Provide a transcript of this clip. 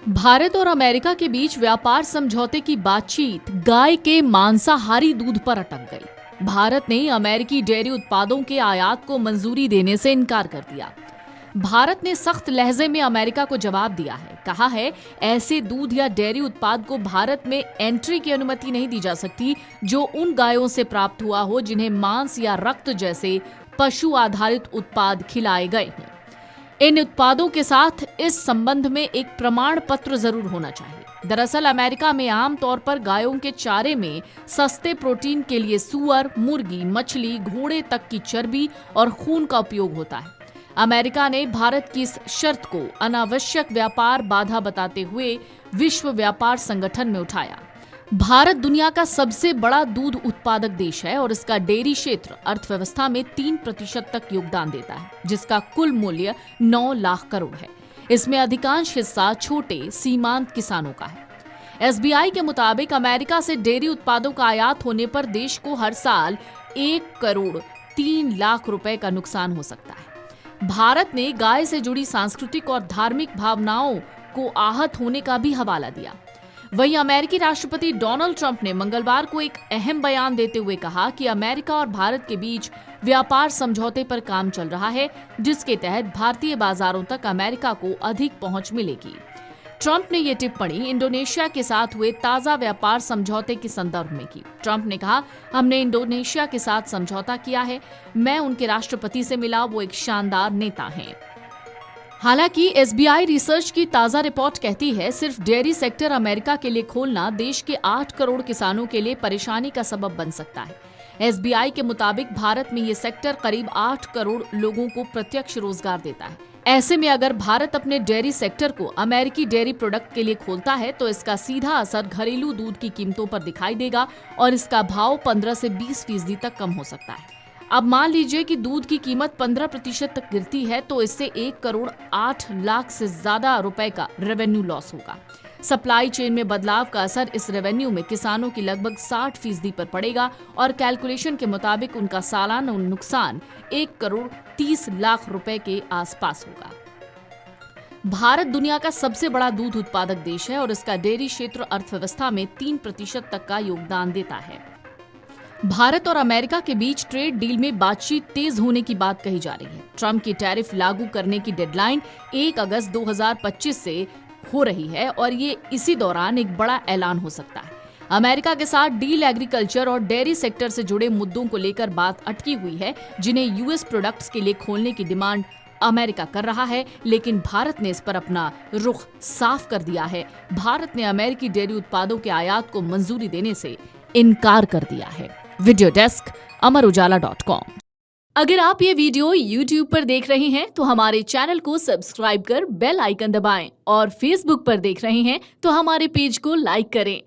भारत और अमेरिका के बीच व्यापार समझौते की बातचीत गाय के मांसाहारी दूध पर अटक गई। भारत ने अमेरिकी डेयरी उत्पादों के आयात को मंजूरी देने से इनकार कर दिया। भारत ने सख्त लहजे में अमेरिका को जवाब दिया है, कहा है ऐसे दूध या डेयरी उत्पाद को भारत में एंट्री की अनुमति नहीं दी जा सकती जो उन गायों से प्राप्त हुआ हो जिन्हें मांस या रक्त जैसे पशु आधारित उत्पाद खिलाए गए हों। इन उत्पादों के साथ इस संबंध में एक प्रमाण पत्र जरूर होना चाहिए। दरअसल अमेरिका में आमतौर पर गायों के चारे में सस्ते प्रोटीन के लिए सूअर, मुर्गी, मछली, घोड़े तक की चर्बी और खून का उपयोग होता है। अमेरिका ने भारत की इस शर्त को अनावश्यक व्यापार बाधा बताते हुए विश्व व्यापार संगठन में उठाया। भारत दुनिया का सबसे बड़ा दूध उत्पादक देश है और इसका डेयरी क्षेत्र अर्थव्यवस्था में 3% तक योगदान देता है, जिसका कुल मूल्य 9 लाख करोड़ है। इसमें अधिकांश हिस्सा छोटे सीमांत किसानों का है। एसबीआई के मुताबिक अमेरिका से डेयरी उत्पादों का आयात होने पर देश को हर साल 1 करोड़ 3 लाख रुपए का नुकसान हो सकता है। भारत ने गाय से जुड़ी सांस्कृतिक और धार्मिक भावनाओं को आहत होने का भी हवाला दिया। वहीं अमेरिकी राष्ट्रपति डोनाल्ड ट्रंप ने मंगलवार को एक अहम बयान देते हुए कहा कि अमेरिका और भारत के बीच व्यापार समझौते पर काम चल रहा है, जिसके तहत भारतीय बाजारों तक अमेरिका को अधिक पहुंच मिलेगी। ट्रंप ने ये टिप्पणी इंडोनेशिया के साथ हुए ताजा व्यापार समझौते के संदर्भ में की। ट्रंप ने कहा, हमने इंडोनेशिया के साथ समझौता किया है। मैं उनके राष्ट्रपति से मिला, वो एक शानदार नेता हैं। हालांकि एसबीआई रिसर्च की ताजा रिपोर्ट कहती है सिर्फ डेयरी सेक्टर अमेरिका के लिए खोलना देश के 8 करोड़ किसानों के लिए परेशानी का सबब बन सकता है। एसबीआई के मुताबिक भारत में ये सेक्टर करीब 8 करोड़ लोगों को प्रत्यक्ष रोजगार देता है। ऐसे में अगर भारत अपने डेयरी सेक्टर को अमेरिकी डेयरी प्रोडक्ट के लिए खोलता है तो इसका सीधा असर घरेलू दूध की कीमतों पर दिखाई देगा और इसका भाव 15 से 20% तक कम हो सकता है। अब मान लीजिए कि दूध की कीमत 15% तक गिरती है तो इससे 1 करोड़ 8 लाख से ज्यादा रुपए का रेवेन्यू लॉस होगा। सप्लाई चेन में बदलाव का असर इस रेवेन्यू में किसानों की लगभग 60% पर पड़ेगा और कैलकुलेशन के मुताबिक उनका सालाना नुकसान 1 करोड़ 30 लाख रुपए के आसपास होगा। भारत दुनिया का सबसे बड़ा दूध उत्पादक देश है और इसका डेयरी क्षेत्र अर्थव्यवस्था में 3% तक का योगदान देता है। भारत और अमेरिका के बीच ट्रेड डील में बातचीत तेज होने की बात कही जा रही है। ट्रंप की टैरिफ लागू करने की डेडलाइन 1 अगस्त 2025 से हो रही है और ये इसी दौरान एक बड़ा ऐलान हो सकता है। अमेरिका के साथ डील एग्रीकल्चर और डेयरी सेक्टर से जुड़े मुद्दों को लेकर बात अटकी हुई है, जिन्हें यूएस प्रोडक्ट्स के लिए खोलने की डिमांड अमेरिका कर रहा है, लेकिन भारत ने इस पर अपना रुख साफ कर दिया है। भारत ने अमेरिकी डेयरी उत्पादों के आयात को मंजूरी देने से इनकार कर दिया है। Video desk amarujala.com। अगर आप ये वीडियो YouTube पर देख रहे हैं तो हमारे चैनल को सब्सक्राइब कर बेल आइकन दबाएं और Facebook पर देख रहे हैं तो हमारे पेज को लाइक करें।